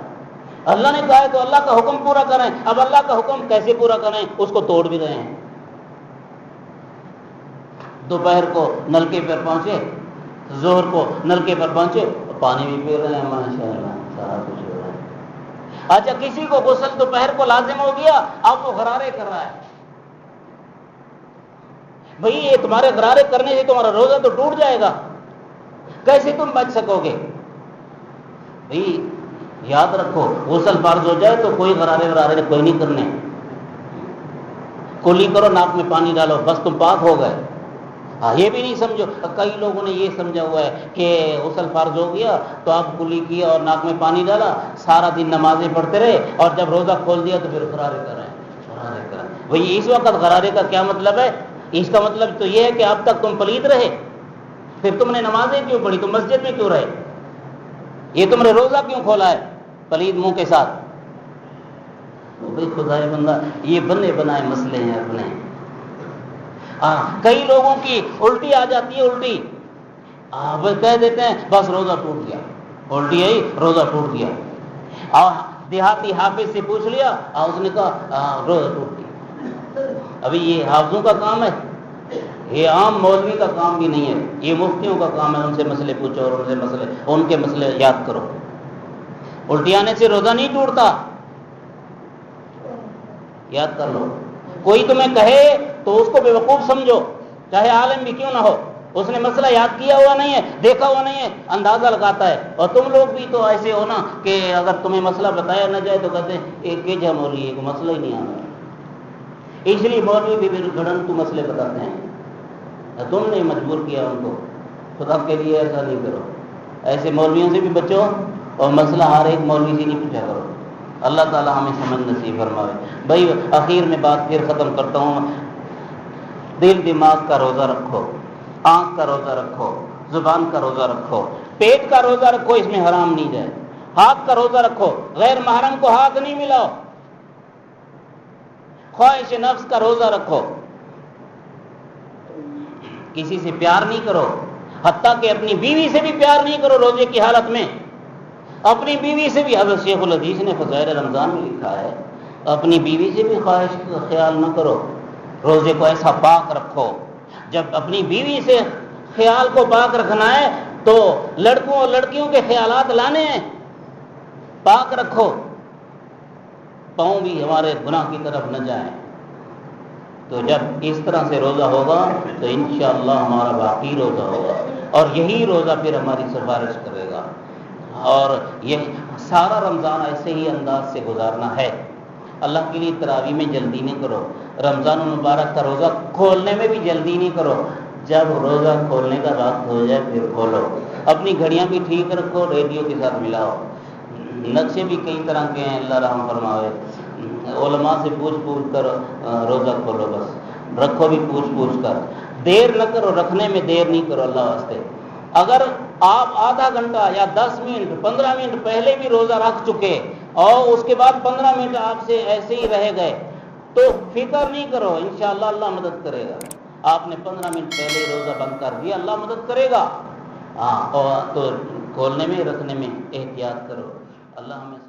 اللہ نے کہا ہے تو اللہ کا حکم پورا کریں۔ اب اللہ کا حکم کیسے پورا کریں؟ اس کو توڑ بھی رہے ہیں۔ دوپہر کو نلکے پر پہنچے، ظہر کو نلکے پر پہنچے، پانی بھی پی رہے ہیں، ماشاءاللہ سارا کچھ ہو رہا ہے۔ اچھا کسی کو غسل دوپہر کو لازم ہو گیا، اب وہ غرارے کر رہا ہے۔ بھئی یہ تمہارے غرارے کرنے سے تمہارا روزہ تو ٹوٹ جائے گا، کیسے تم بچ سکو گے؟ بھئی یاد رکھو، غسل فرض ہو جائے تو کوئی غرارے کوئی نہیں کرنے، کلی کرو، ناک میں پانی ڈالو، بس تم پاک ہو گئے۔ ہاں یہ بھی نہیں سمجھو، کئی لوگوں نے یہ سمجھا ہوا ہے کہ غسل فرض ہو گیا تو آپ کلی کیا اور ناک میں پانی ڈالا، سارا دن نمازیں پڑھتے رہے اور جب روزہ کھول دیا تو پھر غرارے کر رہے ہیں، غرارے کر رہے ہیں۔ بھئی اس وقت غرارے کا کیا مطلب ہے؟ اس کا مطلب تو یہ ہے کہ اب تک تم پلید رہے، پھر تم نے نمازیں کیوں پڑھی، تم مسجد میں کیوں رہے، یہ تم نے روزہ کیوں کھولا ہے پلید منہ کے ساتھ؟ بھئی خدائے بندہ، یہ بنے بنائے مسئلے ہیں اپنے۔ کئی لوگوں کی الٹی آ جاتی ہے، الٹی کہہ دیتے ہیں بس روزہ ٹوٹ گیا، الٹی آئی روزہ ٹوٹ گیا۔ اور دیہاتی حافظ سے پوچھ لیا اور اس نے کہا روزہ ٹوٹ گیا۔ ابھی یہ حافظوں کا کام ہے، یہ عام مولوی کا کام بھی نہیں ہے، یہ مفتیوں کا کام ہے۔ ان سے مسئلے پوچھو اور ان کے مسئلے یاد کرو۔ الٹی آنے سے روزہ نہیں ٹوٹتا، یاد کر لو۔ کوئی تمہیں کہے تو اس کو بیوقوف سمجھو، چاہے عالم بھی کیوں نہ ہو، اس نے مسئلہ یاد کیا ہوا نہیں ہے، دیکھا ہوا نہیں ہے، اندازہ لگاتا ہے۔ اور تم لوگ بھی تو ایسے ہو نا کہ اگر تمہیں مسئلہ بتایا نہ جائے تو کہتے ہیں ایک کے جا مولوی ہے، کوئی مسئلہ ہی نہیں آتا۔ اس لیے مولوی بھی گھڑنتو مسئلے بتاتے ہیں، تم نے مجبور کیا ان کو۔ خدا کے لیے ایسا نہیں کرو، ایسے مولویوں سے بھی بچو اور مسئلہ ہر ایک مولوی سے نہیں پوچھا کرو۔ اللہ تعالیٰ ہمیں سمجھ نصیب فرمائے۔ بھائی آخر میں بات پھر ختم کرتا ہوں، دل دماغ کا روزہ رکھو، آنکھ کا روزہ رکھو، زبان کا روزہ رکھو، پیٹ کا روزہ رکھو، اس میں حرام نہیں جائے۔ ہاتھ کا روزہ رکھو، غیر محرم کو ہاتھ نہیں ملاؤ۔ خواہش نفس کا روزہ رکھو، کسی سے پیار نہیں کرو، حتیٰ کہ اپنی بیوی سے بھی پیار نہیں کرو روزے کی حالت میں۔ اپنی بیوی سے بھی، حضرت شیخ الحدیث نے فضائل رمضان میں لکھا ہے، اپنی بیوی سے بھی خواہش کا خیال نہ کرو، روزے کو ایسا پاک رکھو۔ جب اپنی بیوی سے خیال کو پاک رکھنا ہے تو لڑکوں اور لڑکیوں کے خیالات لانے ہیں، پاک رکھو، پاؤں بھی ہمارے گناہ کی طرف نہ جائیں۔ تو جب اس طرح سے روزہ ہوگا تو انشاءاللہ ہمارا باقی روزہ ہوگا، اور یہی روزہ پھر ہماری سفارش کرے گا۔ اور یہ سارا رمضان ایسے ہی انداز سے گزارنا ہے۔ اللہ کے لیے تراویح میں جلدی نہیں کرو، رمضان المبارک کا روزہ کھولنے میں بھی جلدی نہیں کرو، جب روزہ کھولنے کا وقت ہو جائے پھر کھولو۔ اپنی گھڑیاں بھی ٹھیک رکھو، ریڈیو کے ساتھ ملاؤ۔ نقشے بھی کئی طرح کے ہیں، اللہ رحم فرماوے۔ علماء سے پوچھ کر روزہ کھولو، بس رکھو بھی پوچھ کر، دیر نہ کرو، رکھنے میں دیر نہیں کرو اللہ واسطے۔ اگر آپ آدھا گھنٹہ یا 10 منٹ 15 منٹ پہلے بھی روزہ رکھ چکے اور اس کے بعد 15 منٹ آپ سے ایسے ہی رہ گئے تو فکر نہیں کرو، انشاءاللہ اللہ مدد کرے گا۔ آپ نے 15 منٹ پہلے روزہ بند کر دیا، اللہ مدد کرے گا۔ اور تو کھولنے میں رکھنے میں احتیاط کرو، اللہ ہمیں